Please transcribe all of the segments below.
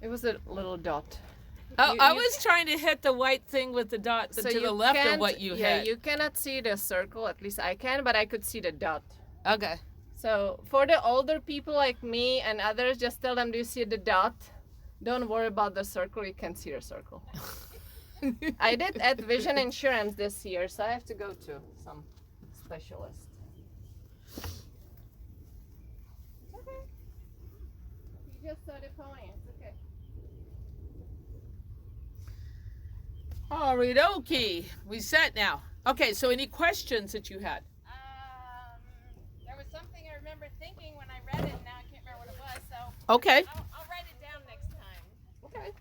It was a little dot. Oh, I was trying to hit the white thing with the dot to the left of what you hit. Yeah, you cannot see the circle. At least I can, but I could see the dot. Okay. So for the older people like me and others, just tell them, do you see the dot? Don't worry about the circle. You can see the circle. I did add vision insurance this year, so I have to go to some specialist. Okay. You just saw the point. Okay. Alrighty, we set now. Okay, so any questions that you had? There was something I remember thinking when I read it, and now I can't remember what it was, so Okay. I'll write it down next time. Okay.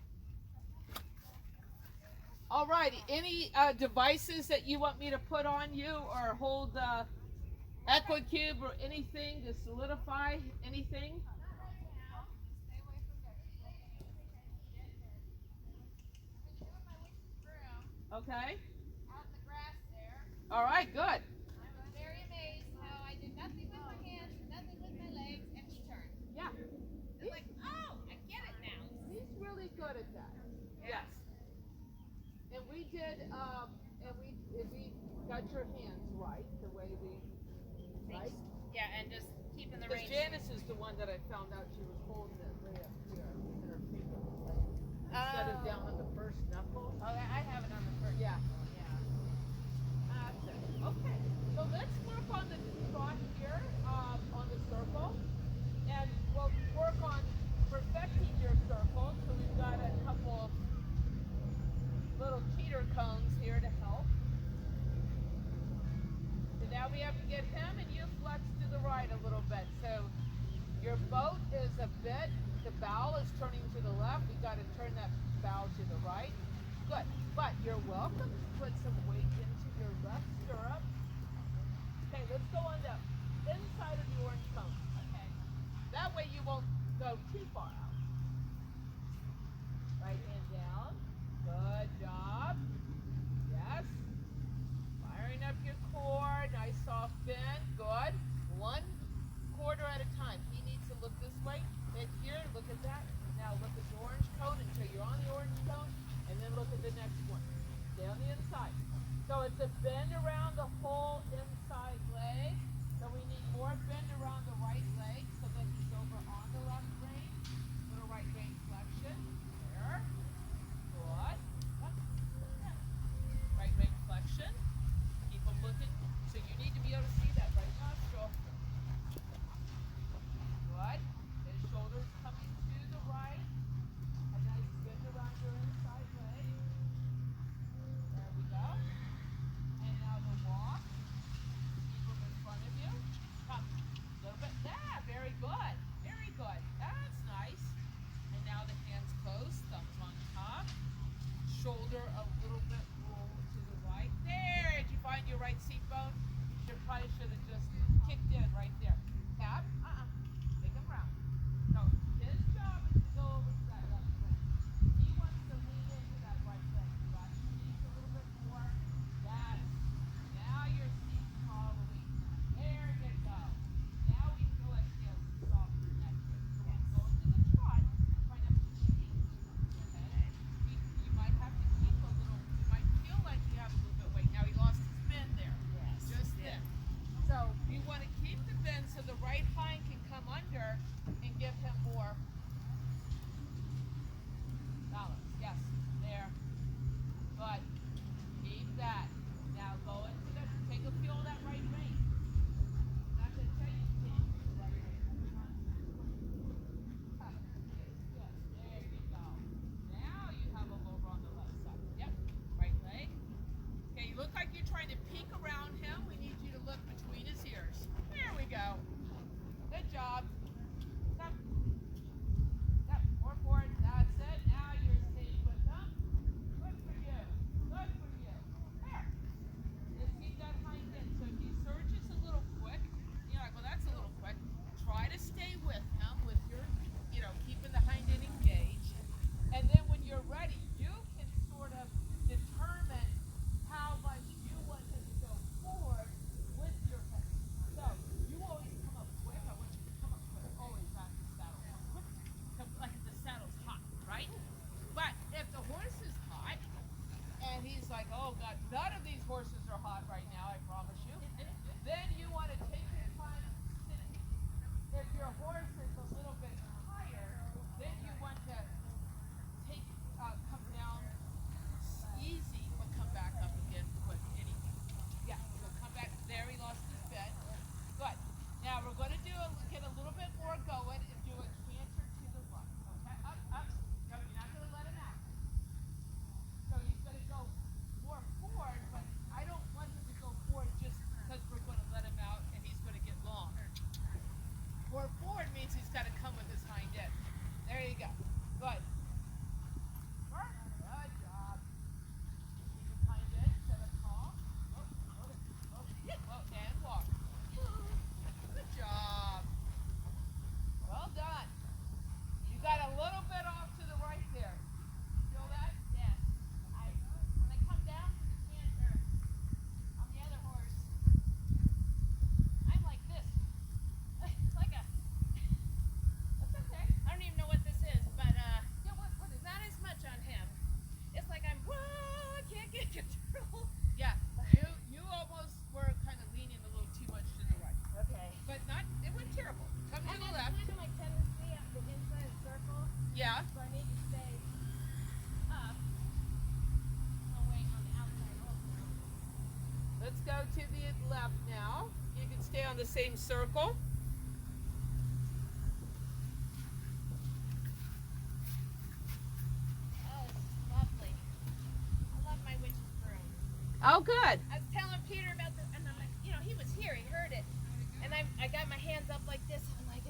Alrighty, any devices that you want me to put on you or hold EquiCube or anything to solidify anything? Okay. Out in the grass there. All right, good. I was very amazed how I did nothing with my hands, nothing with my legs, and he turned. Yeah. It's like, oh, I get it now. He's really good at that. Yes. And we did, and we got your hands right, the way we, right? Yeah, and just keeping the Because range. Janice is the one that I found out she was holding it way up here in her finger, right? Instead of down on the first knuckle. Oh, I have it on the first. Yeah. Yeah. That's it. Okay. So let's work on the spot here, on the circle. And we'll work on perfecting your circle. So we've got a couple little cheater cones here to help. So now we have to get him and you flex to the right a little bit. So your boat is a bit, the bow is turning to the left. We've got to turn that bow to the right. Good. But you're welcome to put some weight into your left stirrup. Okay, let's go on the inside of the orange cone. Okay. That way you won't go too far out. Right hand down. Good job. Yes. Firing up your core. Nice soft bend. Good. 1/4 at a time. He needs to look this way. Hit here. Look at that. Now look at the orange cone until you're on the orange cone. And then look at the next one. Stay on the inside. So it's a bend around the whole inside leg. So we need more bend around the right leg so that he's over on the left rein. Little right rein flexion. There. Yeah. So I need to stay up. Oh, wait, on the outside also. Let's go to the left now. You can stay on the same circle. Oh, this is lovely. I love my witch's broom. Oh, good. I was telling Peter about this, and I'm like, you know, he was here, he heard it. And I got my hands up like this, and like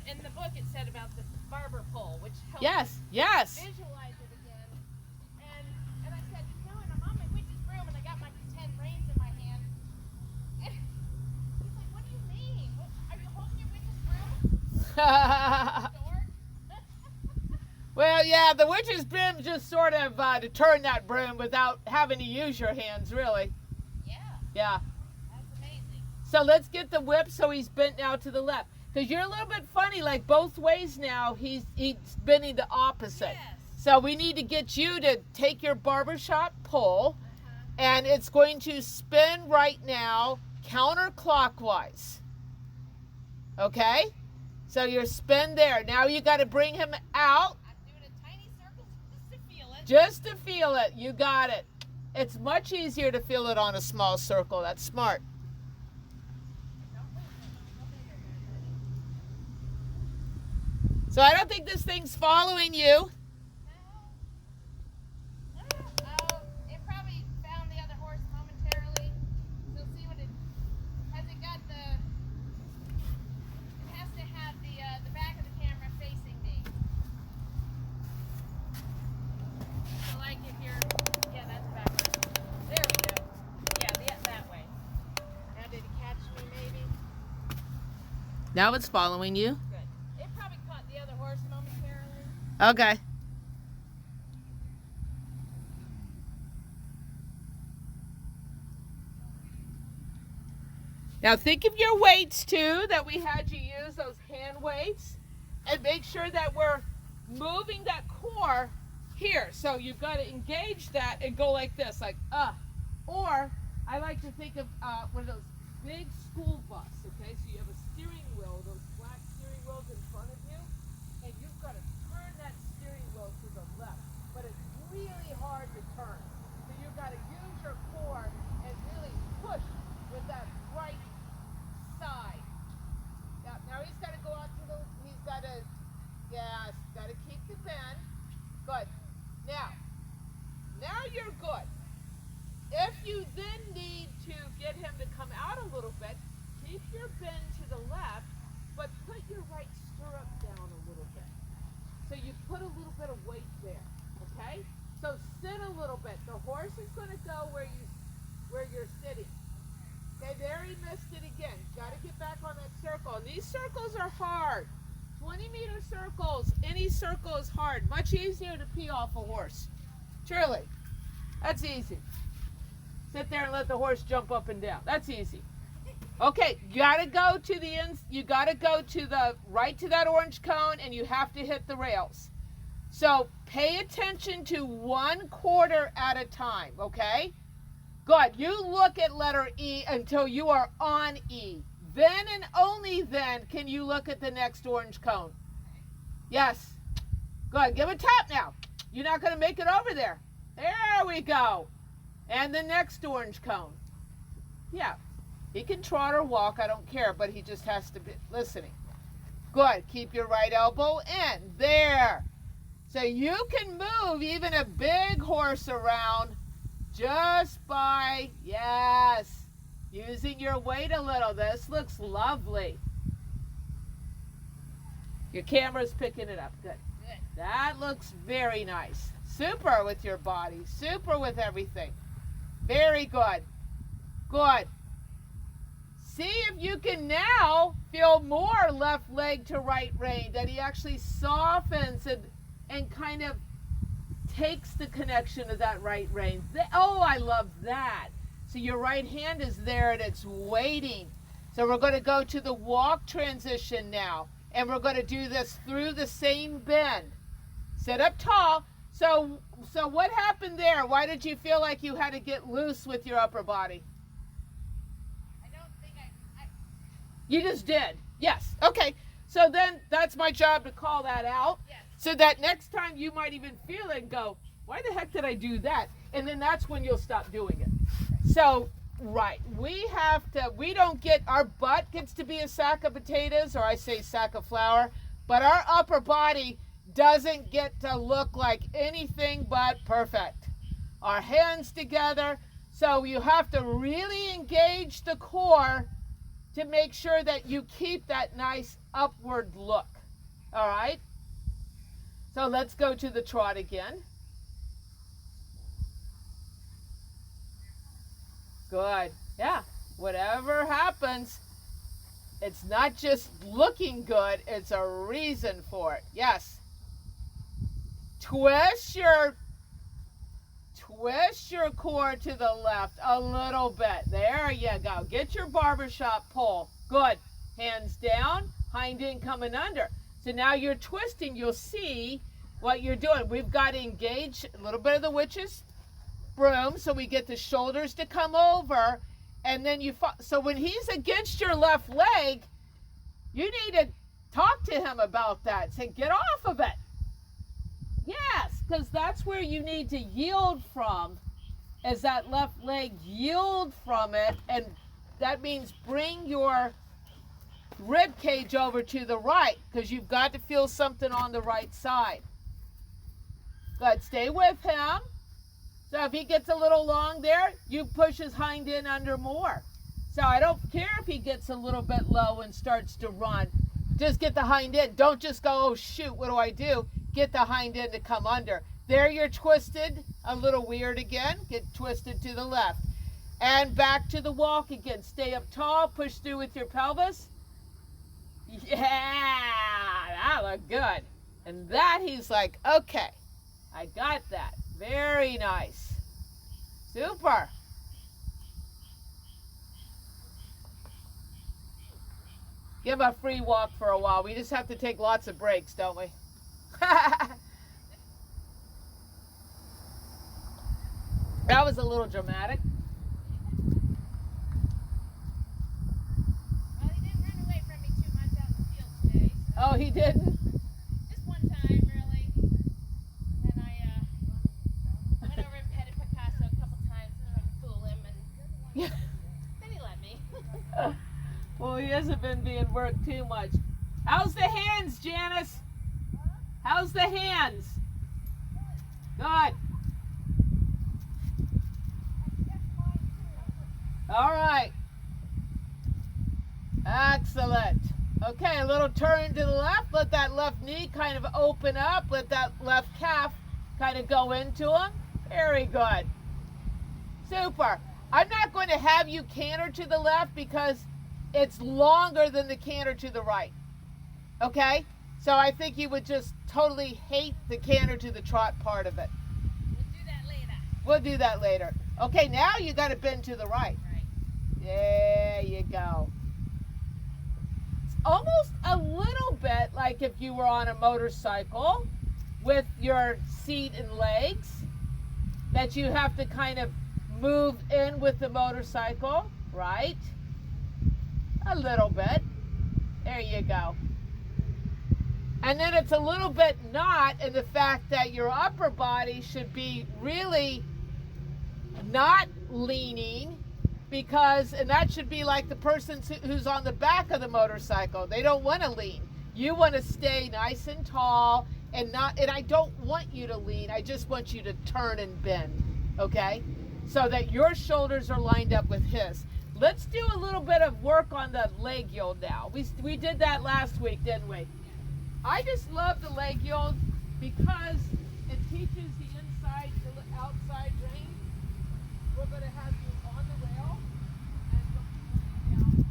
in the book it said about the barber pole, which helped Yes, yes. visualize it again. And I said, you know, and I'm on my witch's broom, and I got my pretend reins in my hand. And he's like, what do you mean? What, are you holding your witch's broom? Dork. Well, yeah, the witch's broom just sort of to turn that broom without having to use your hands, really. Yeah, Yeah. that's amazing. So let's get the whip so he's bent now to the left. Because you're a little bit funny, like both ways now, he's bending the opposite. Yes. So we need to get you to take your barbershop pole, and it's going to spin right now counterclockwise. Okay? So you're spin there. Now you got to bring him out. I'm doing a tiny circle just to feel it. Just to feel it. You got it. It's much easier to feel it on a small circle. That's smart. So I don't think this thing's following you. Oh, it probably found the other horse momentarily. So see what it has. It got the. It has to have the back of the camera facing me. So like if you're, yeah, that's backwards. There we go. Yeah, that way. Now did it catch me maybe? Now it's following you. Good. It probably caught the other horse momentarily. Okay. Now think of your weights too, that we had you use those hand weights, and make sure that we're moving that core here. So you've got to engage that and go like this, like or I like to think of one of those big school bus, okay? So you have a steering wheel, those black steering wheels in front of you, and you've got to turn that steering wheel to the left, but it's really hard to turn. So you've got to use your core and really push with that right side. Now he's got to go out to the, he's got to, yes, got to keep the bend. Good. Now you're good. If you then need to get him to come out a little bit, keep your bend to the left, but put your right stirrup down a little bit. So you put a little bit of weight there, okay? So sit a little bit. The horse is going to go where you're sitting. Okay, there he missed it again. Got to get back on that circle. And these circles are hard. 20-meter circles, any circle is hard. Much easier to pee off a horse. Truly. That's easy. Sit there and let the horse jump up and down. That's easy. Okay, you gotta go to the ends. You gotta go to the right to that orange cone, and you have to hit the rails. So pay attention to 1/4 at a time. Okay. Good. You look at letter E until you are on E. Then and only then can you look at the next orange cone. Yes. Good. Give a tap now. You're not going to make it over there. There we go. And the next orange cone. Yeah. He can trot or walk. I don't care, but he just has to be listening. Good. Keep your right elbow in. There. So you can move even a big horse around just by, yes, using your weight a little. This looks lovely. Your camera's picking it up. Good. Good. That looks very nice. Super with your body. Super with everything. Very good. Good. See if you can now feel more left leg to right rein, that he actually softens and kind of takes the connection of that right rein. Oh, I love that. So your right hand is there and it's waiting. So we're going to go to the walk transition now. And we're going to do this through the same bend. Sit up tall. So what happened there? Why did you feel like you had to get loose with your upper body? I don't think I You just did. Yes. Okay. So then that's my job to call that out. Yes. So that next time you might even feel it and go, why the heck did I do that? And then that's when you'll stop doing it. So, right, we don't get, our butt gets to be a sack of potatoes, or I say sack of flour, but our upper body doesn't get to look like anything but perfect. Our hands together, so you have to really engage the core to make sure that you keep that nice upward look. All right? So let's go to the trot again. Good. Yeah. Whatever happens, it's not just looking good, it's a reason for it. Yes. Twist your core to the left a little bit. There you go. Get your barbershop pull. Good. Hands down, hind end coming under. So now you're twisting. You'll see what you're doing. We've got to engage a little bit of the witch's broom so we get the shoulders to come over. And then so when he's against your left leg, you need to talk to him about that. Say, get off of it. Yes, because that's where you need to yield from, is that left leg, yield from it, and that means bring your rib cage over to the right, because you've got to feel something on the right side. Good, stay with him. So if he gets a little long there, you push his hind end under more. So I don't care if he gets a little bit low and starts to run. Just get the hind end. Don't just go, oh shoot, what do I do? Get the hind end to come under. There you're twisted, a little weird again. Get twisted to the left. And back to the walk again. Stay up tall, push through with your pelvis. Yeah, that looked good. And that he's like, okay, I got that. Very nice. Super. Give him a free walk for a while. We just have to take lots of breaks, don't we? That was a little dramatic. Well, he didn't run away from me too much out in the field today. So Oh, he didn't? just one time, really. And then I went over and petted Picasso a couple times and tried to fool him, and Yeah. then he let me. Well, he hasn't been being worked too much. How's the hands, Janice? How's the hands? Good. All right. Excellent. Okay, a little turn to the left. Let that left knee kind of open up. Let that left calf kind of go into him. Very good. Super. I'm not going to have you canter to the left because it's longer than the canter to the right. Okay? So I think you would just totally hate the canter to the trot part of it. We'll do that later. We'll do that later. Okay, now you got to bend to the right. Right. There you go. It's almost a little bit like if you were on a motorcycle with your seat and legs, that you have to kind of move in with the motorcycle, right? A little bit. There you go. And then it's a little bit not in the fact that your upper body should be really not leaning, because, and that should be like the person who's on the back of the motorcycle. They don't want to lean. You want to stay nice and tall and not, and I don't want you to lean. I just want you to turn and bend, okay? So that your shoulders are lined up with his. Let's do a little bit of work on the leg yield now. We did that last week, didn't we? I just love the leg yield because it teaches the inside to the outside range. We're going to have you on the rail and go down.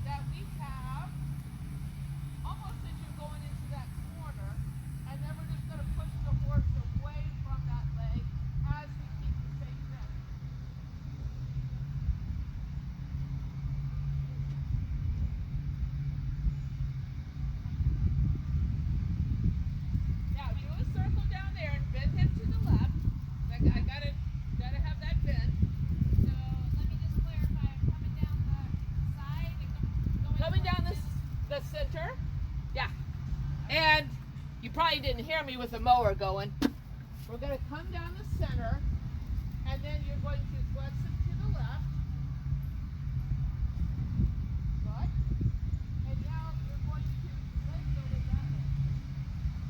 That we have almost as you're going into that corner, and then we're just going to push the horse away from that leg as we keep the same bend. coming down the center. Yeah. And you probably didn't hear me with the mower going. We're going to come down the center, and then you're going to flex it to the left. Good. And now you're going to leg build it that way.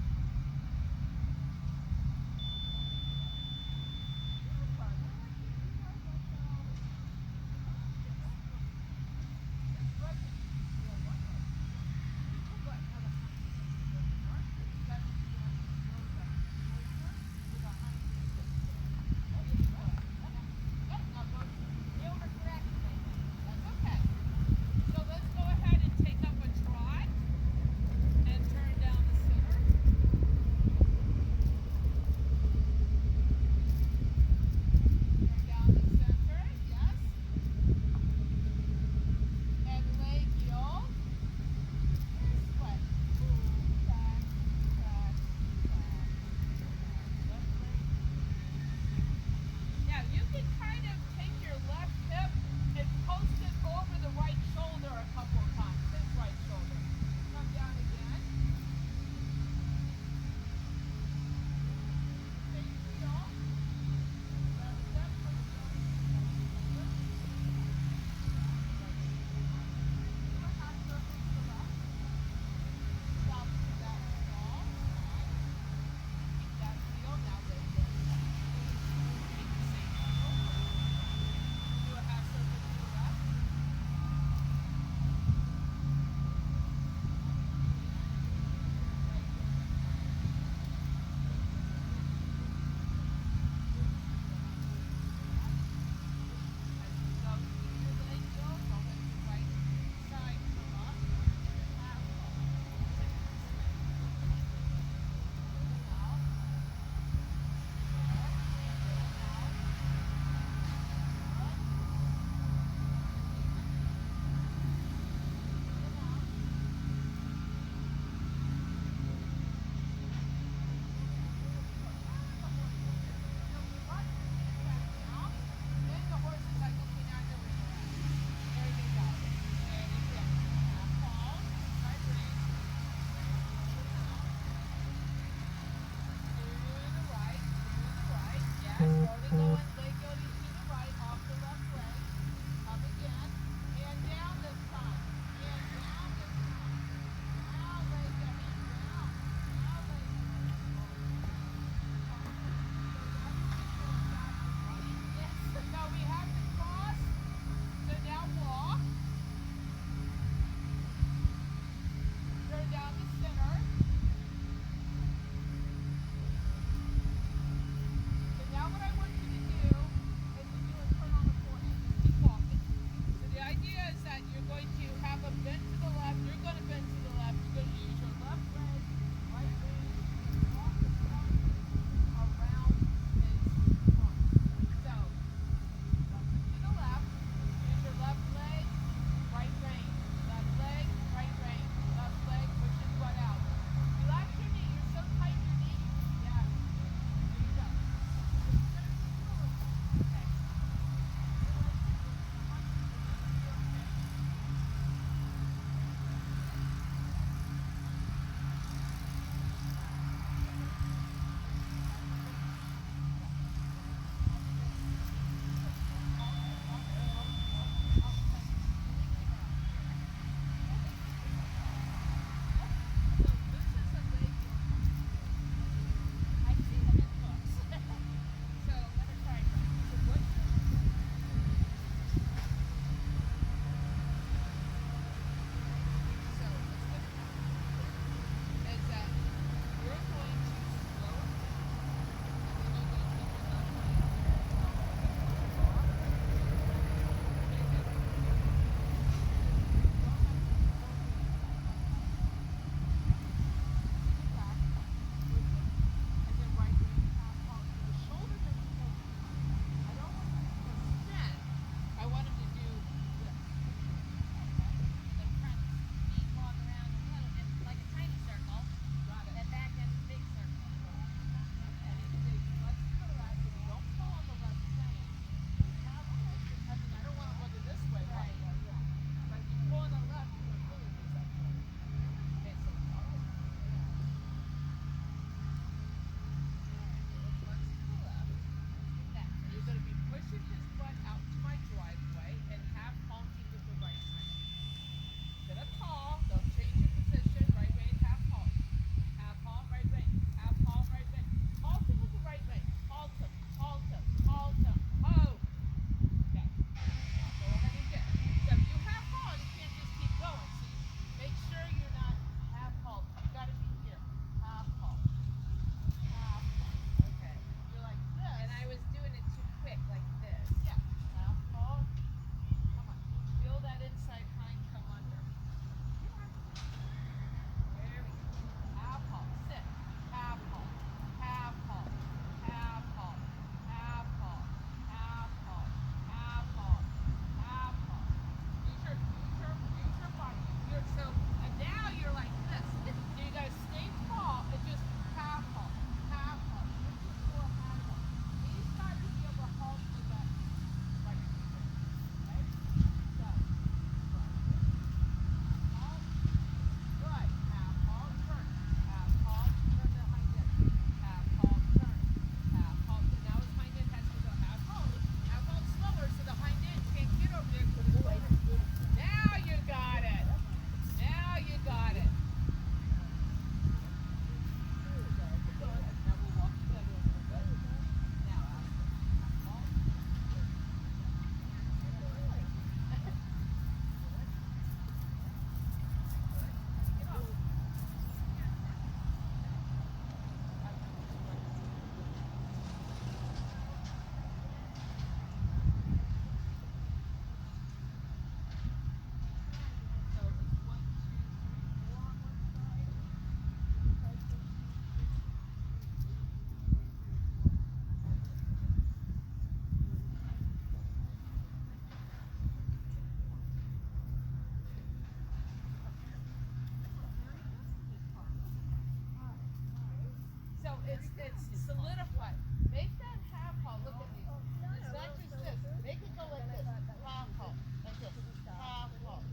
it's solidified. Make that half halt. Look at me. It's not just this. Make it go like this. Half halt. Like this. Half halt.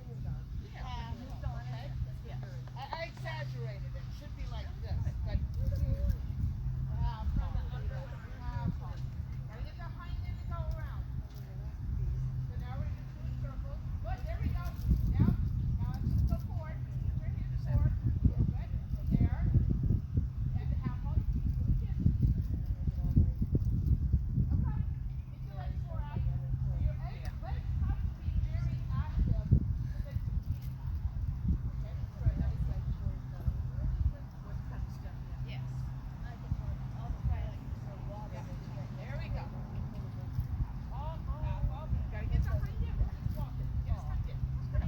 Half halt. Okay? Yeah. I exaggerated it. It should be like this. But half halt. Half halt. Gotta get the hind end to go around. So now we're gonna do a circle. Good. There we go. Now let's just go forward. Put your hands forward. Good. There. And the half halt. Again. Okay. Get your legs more active. So your legs have to be very active so that you can half halt. Okay, that's right. That is like what kind of stuff? Yes. There we go. Half halt. Gotta get the hind end. We're just walking. Yes, hind end.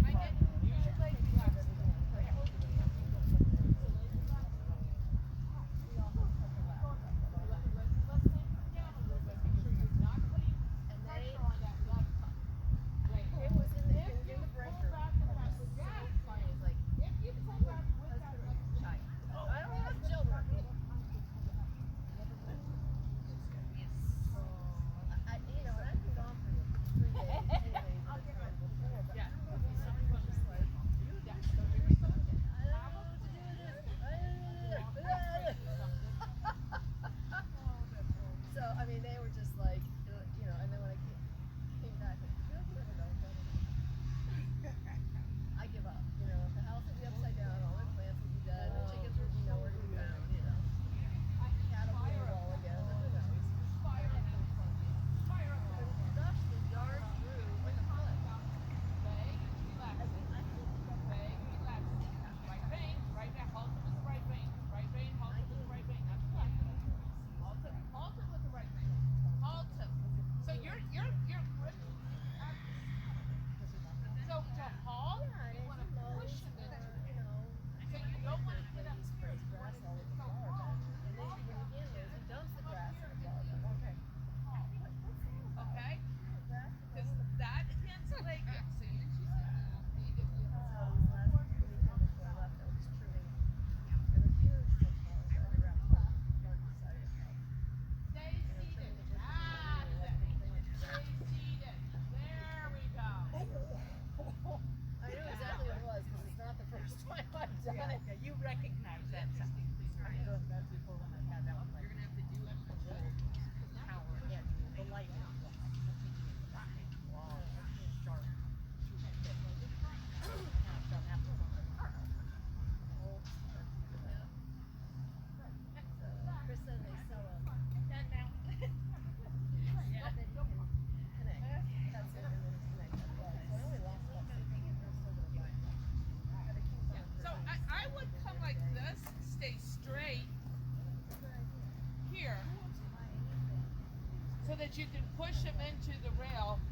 Hind end. Use your legs relaxed. So, I mean, they were just like, you know, and then when I came back, like, "You don't give up, don't you?" I give up. You know, if the house would be upside down, all my plants would be dead, the chickens would be nowhere to be found, you know. Cattle would be all again, who knows? But gosh, the yard grew like a flood. Right vein, right now, halt with the right vein. Right vein, halt with the right vein. That's left. Halt it with the right vein. Halt it. So you're grip. So to halt, you want to push him into it. You know, So you don't want to get up here. You want grass to all over the so flower halt. bed. And then when he gets there, he dumps the grass in the flower bed. Okay. Okay? Grass? Because that against the leg. So you need to Last weekend before I left, I was trimming. There were huge footballs that were around the garden side of the house. stay seated. That's it. Stay seated. There we go. I knew exactly what it was because it's not the first time I've done it. Yeah, you recognize that. That's before when I had that one. You're gonna have to do it for the tower edge, the light. Wow, sharp. Chris said they sell a Done now. that he can connect. That's it, and then it's connected. So I only lost about 50 and we're still gonna buy it. Gotta keep on So I would come like this, stay straight here, so that you can push him into the rail.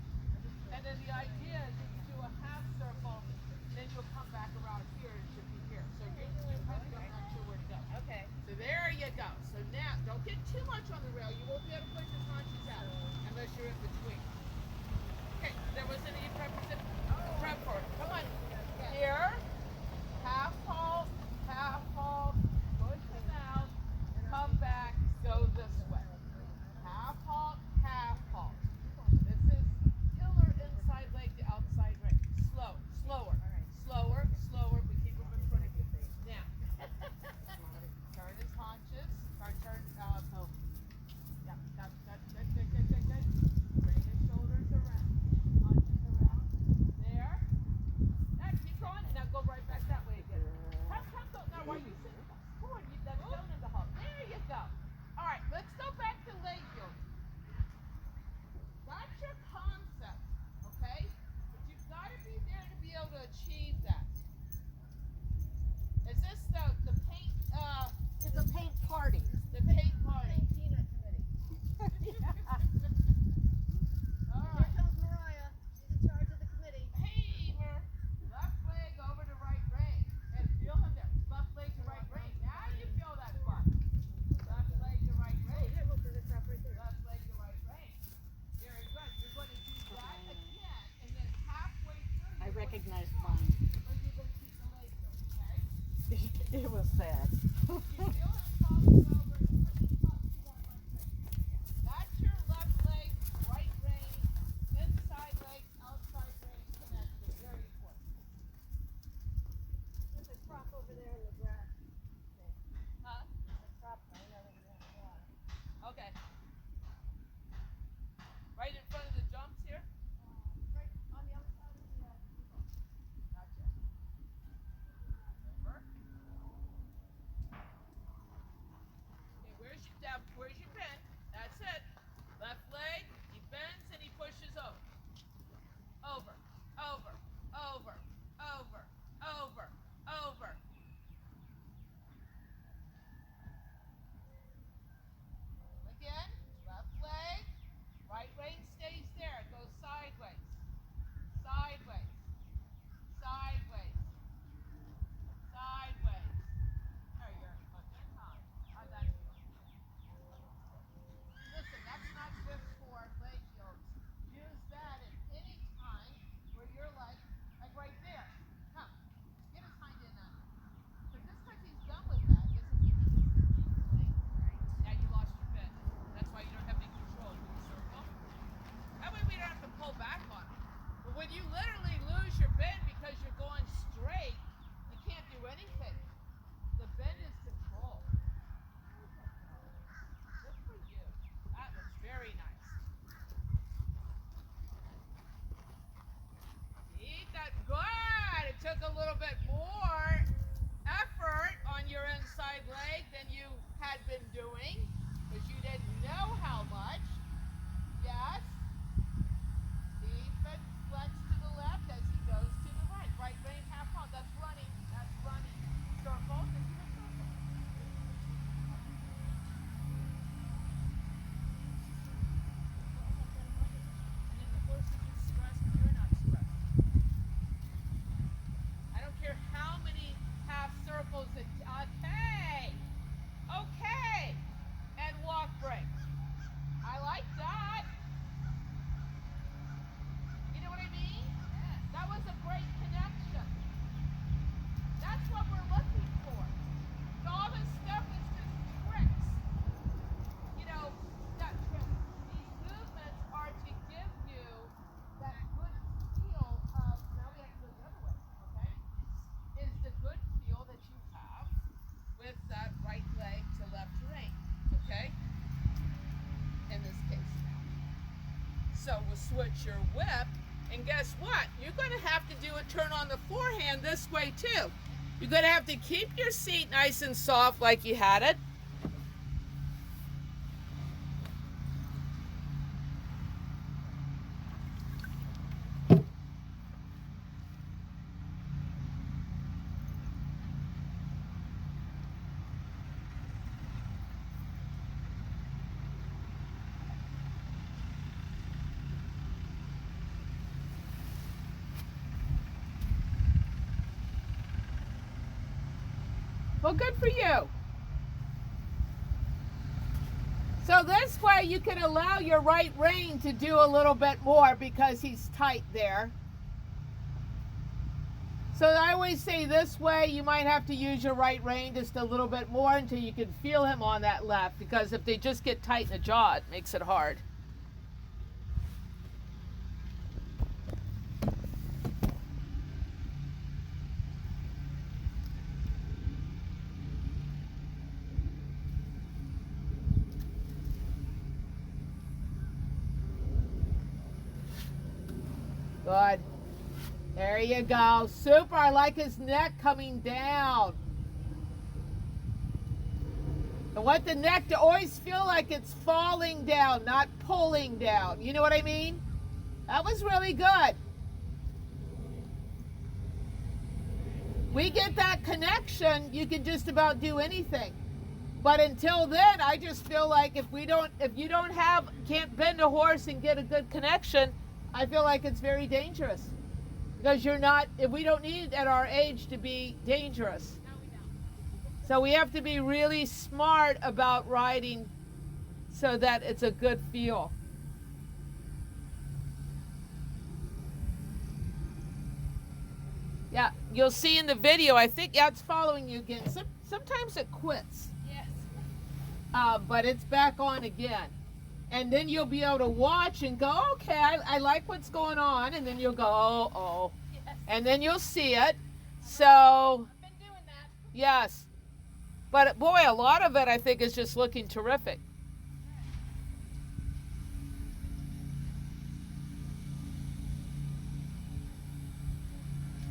And then the idea is if you do a half circle, then you'll come back around here and should be here. So you kind of don't not sure where to go. Okay. So there you go. So now, don't get too much on the rail. You won't be able to push his haunches out unless you're in between. Okay, there was any prep for it. Come on. Here, half halt, push him out, come back, go this way. Half halt, half halt. This is killer inside leg to outside leg. Slower. We keep him in front of you. Now, turn his haunches. Turn. Yeah, good. Bring his shoulders around. Haunches around. There. Now keep going. Now go right back that way again. Come, go. Now while you sit forward, you then down in the halt. There you go. All right, let's go back to leg yoke. That's your concept, okay? But you've got to be there to be able to achieve that. Is this the paint? It's a paint party. The paint party. peanut committee. All Here right. comes Mariah. She's in charge of the committee. Hamer, left leg over to right rein. And feel him there. Left leg to right rein. Now you feel that butt. Left leg to right rein. Yeah, look, there's a trap right there. Left leg to right rein. Very good. You're going to do that again. And then halfway through, I you're going to recognize mine. or you're going to keep the leg there, okay? It was sad. You feel him crossing over. So we'll switch your whip. And guess what? You're going to have to do a turn on the forehand this way too. You're going to have to keep your seat nice and soft like you had it. Well, good for you. So this way you can allow your right rein to do a little bit more because he's tight there. So I always say this way you might have to use your right rein just a little bit more until you can feel him on that left, because if they just get tight in the jaw, it makes it hard. Good. There you go. Super. I like his neck coming down. I want the neck to always feel like it's falling down, not pulling down. You know what I mean? That was really good. We get that connection, you can just about do anything. But until then, I just feel like if you can't bend a horse and get a good connection, I feel like it's very dangerous. Because we don't need it at our age to be dangerous. No, we don't. So we have to be really smart about riding so that it's a good feel. Yeah, you'll see in the video, I think, yeah, it's following you again. Sometimes it quits. Yes. But it's back on again. And then you'll be able to watch and go, okay, I like what's going on. And then you'll go, oh. Yes. And then you'll see it. So, I've been doing that. yes. But boy, a lot of it I think is just looking terrific.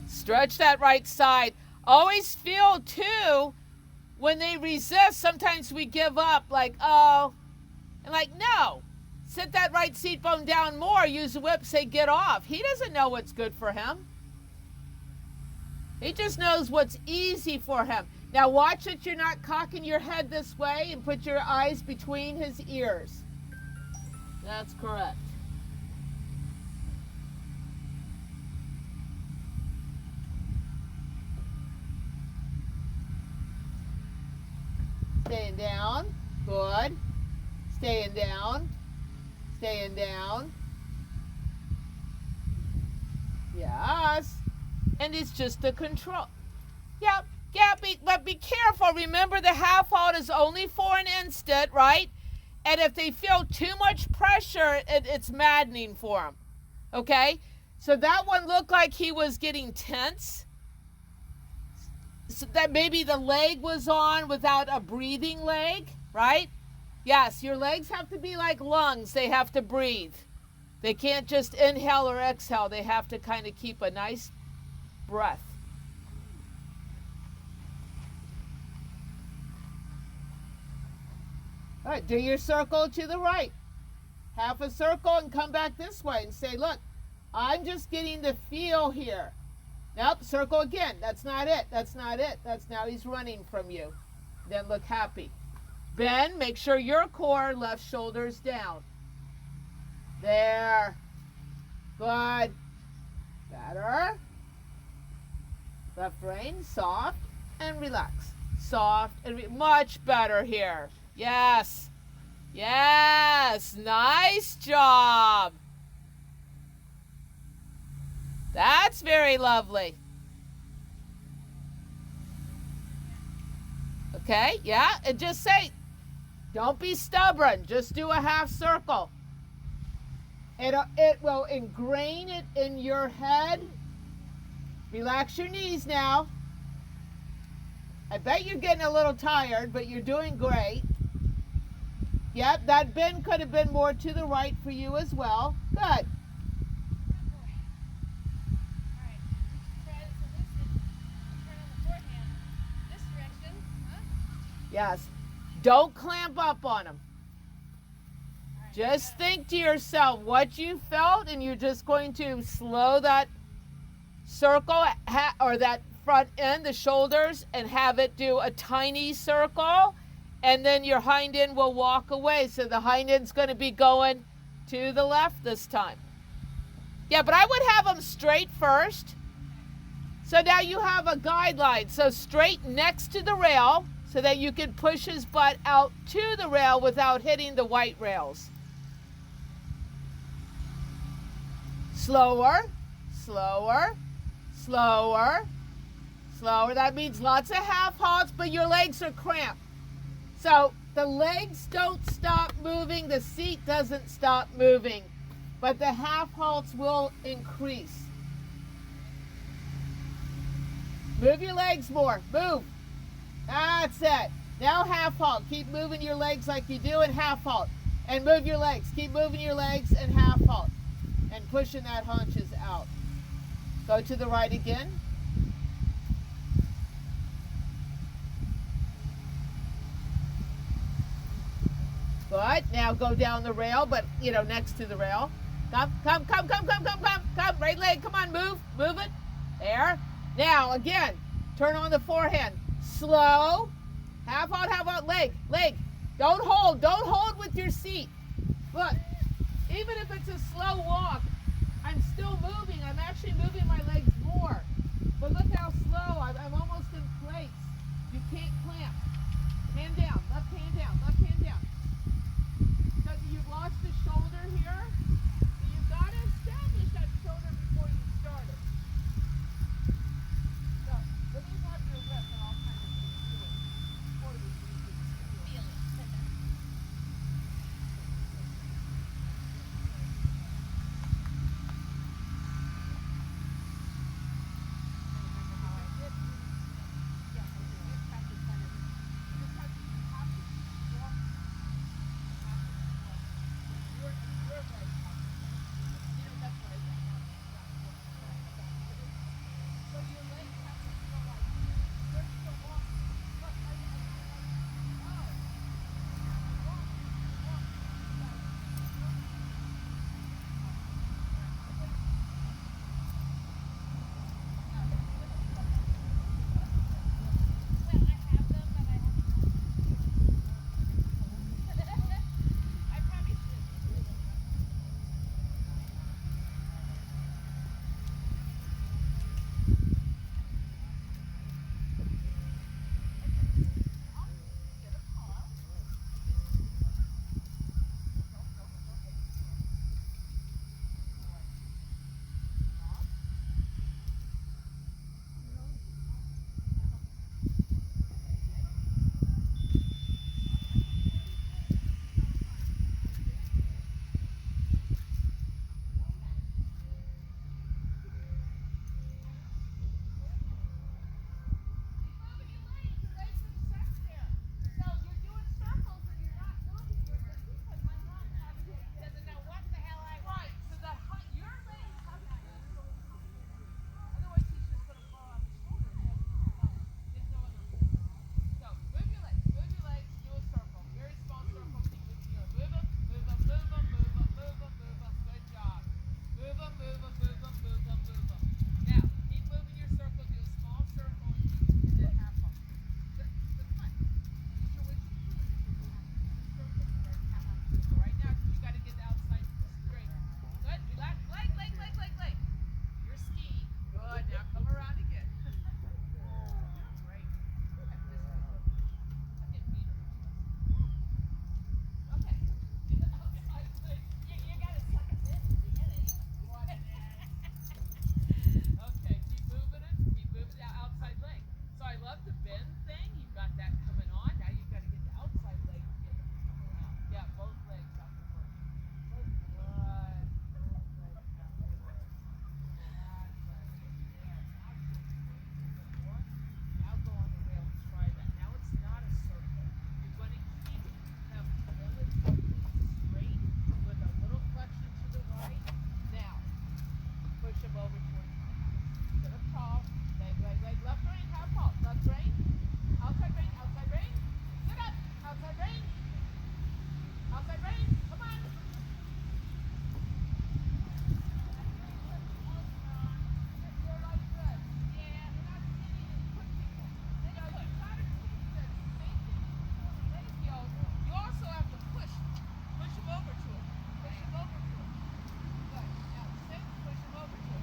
Stretch that right side. Always feel too, when they resist, sometimes we give up, like, oh. And like, no, sit that right seat bone down more, use the whip, say get off. He doesn't know what's good for him. He just knows what's easy for him. Now watch that you're not cocking your head this way and put your eyes between his ears. That's correct. Staying down, good. Staying down, staying down. Yes. And it's just the control. Yep, yeah, but be careful. Remember, the half halt is only for an instant, right? And if they feel too much pressure, it's maddening for them. Okay? So that one looked like he was getting tense. So that maybe the leg was on without a breathing leg, right? Yes, your legs have to be like lungs. They have to breathe. They can't just inhale or exhale. They have to kind of keep a nice breath. All right, do your circle to the right. Half a circle and come back this way and say, look, I'm just getting the feel here. Nope, circle again. That's not it. That's not it. That's now he's running from you. Then look happy. Bend, make sure your core, left shoulder's down. There. Good. Better. Left rein, soft and relax. Soft and much better here. Yes. Yes. Nice job. That's very lovely. Okay, yeah, and just say, don't be stubborn. Just do a half circle. It will ingrain it in your head. Relax your knees now. I bet you're getting a little tired, but you're doing great. Yep, that bend could have been more to the right for you as well. Good. Good boy. All right. Try this. So this is turn on the forehand. This direction, huh? Yes. Don't clamp up on them. All right. Just think to yourself what you felt, and you're just going to slow that circle or that front end, the shoulders, and have it do a tiny circle, and then your hind end will walk away. So the hind end's going to be going to the left this time. Yeah, but I would have them straight first. So now you have a guideline. So straight next to the rail so that you can push his butt out to the rail without hitting the white rails. Slower, slower, slower, slower. That means lots of half halts, but your legs are cramped. So the legs don't stop moving, the seat doesn't stop moving, but the half halts will increase. Move your legs more, move. That's it. Now half halt. Keep moving your legs like you do and half halt. And move your legs. Keep moving your legs and half halt. And pushing that haunches out. Go to the right again. Good. Now go down the rail, but next to the rail. Come. Right leg. Come on, move. Move it. There. Now again, turn on the forehand. Slow. Half out, leg. Don't hold with your seat. Look, even if it's a slow walk, I'm still moving. I'm actually moving my legs more. But look how slow, I'm almost in place. You can't clamp. Hand down, left hand down, left hand down. So you've lost the shoulder here. So you've got to establish that shoulder before you start it. So, let me rub your lip and I'll kind of feel it. Before you feel it. tall. Leg, left rein, half halt. Left rein. Outside rein, outside rein. Sit up. Outside rein. Outside rein. Come on. You're like good. Yeah, you're not skinny and push people. You know, you gotta keep the safety. You also have to push. Push him over to it. Push him over to it. Good. Now sit, push him over to it.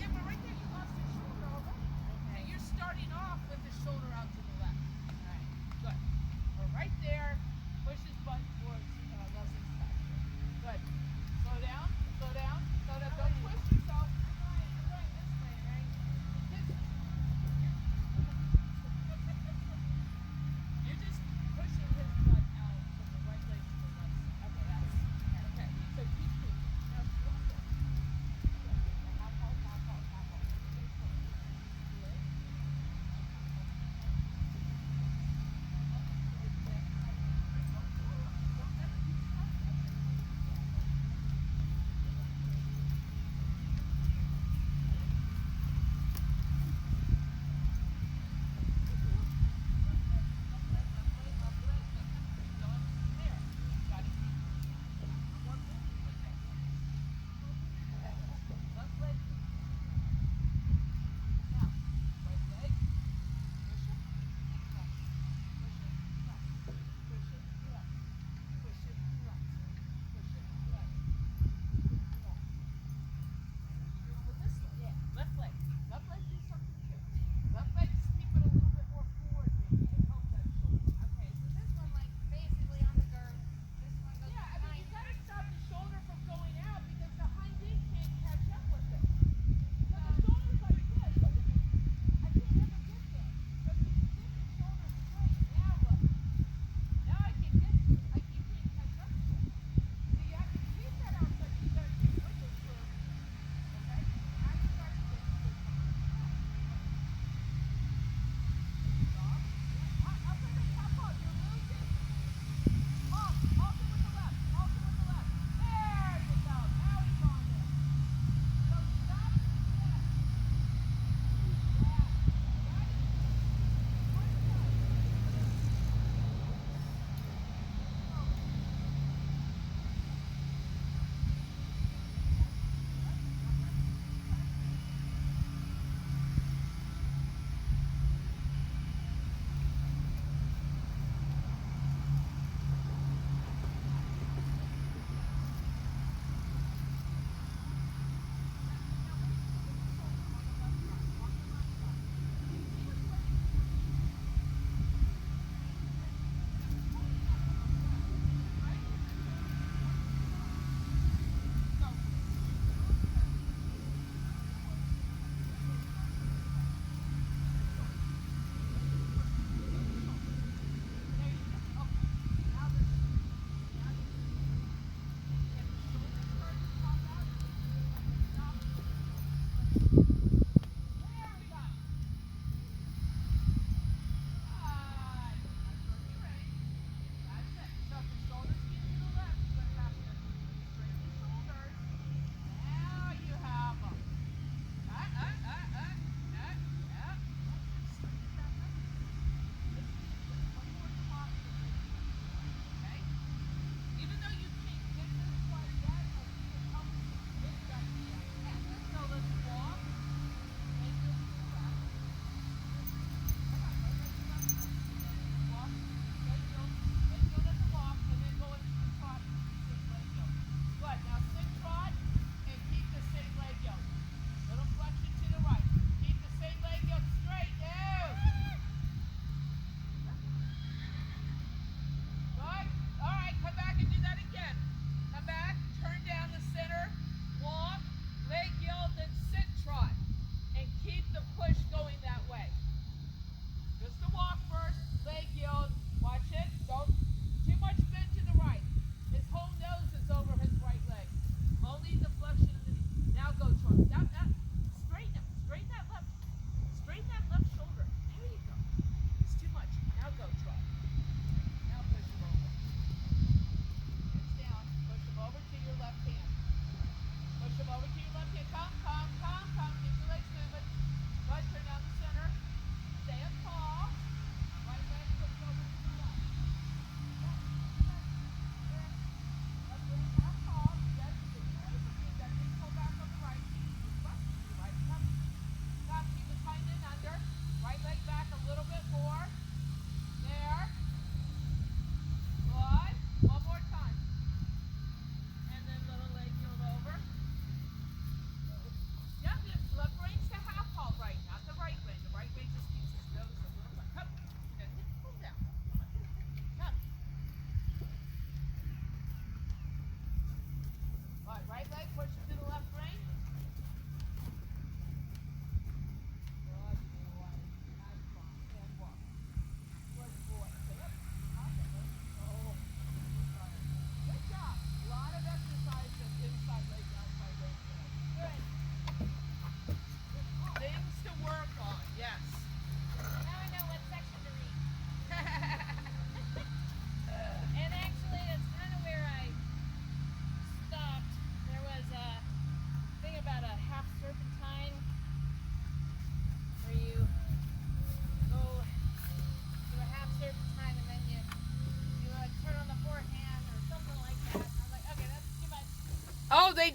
Yeah, but right there you lost your shoulder already. Okay. So you're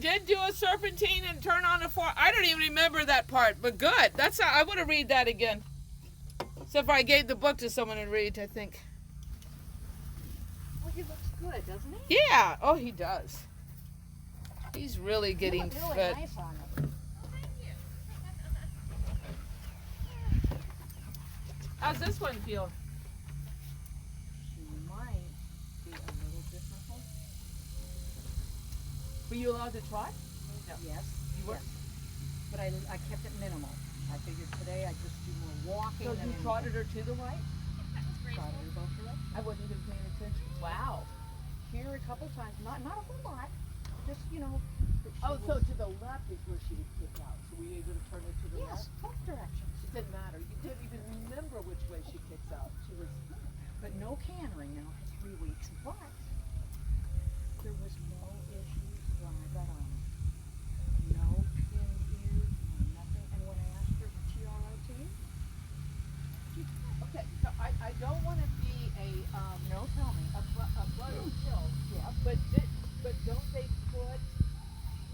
did do a serpentine and turn on a four. I don't even remember that part, but good. That's I want to read that again. Except for I gave the book to someone to read, I think. Oh, he looks good, doesn't he? Yeah. Oh, he does. He's really You getting look really fit. nice on him. How's this one feel? She might be a little different. Were you allowed to try? Yes. You were? Yes. But I kept it minimal. I figured today I'd just do more walking. So than you anything. trotted her to the right? Trotted her both directions. I wasn't even paying attention. Wow. Here a couple times, not a whole lot. Just, you know. that she Oh, so was- to the left is where she would kick out. So were you able to turn her to the Yes, left? both directions. It didn't matter. You didn't even remember which way she kicks out. She was. But no cantering now for 3 weeks. But there was no issues when I got on. No pin ears, no nothing. And when I asked her, is she all right to you? She said, Okay, so I don't want to be no, tell me. a butter pill. Yeah. But don't they put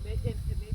and maybe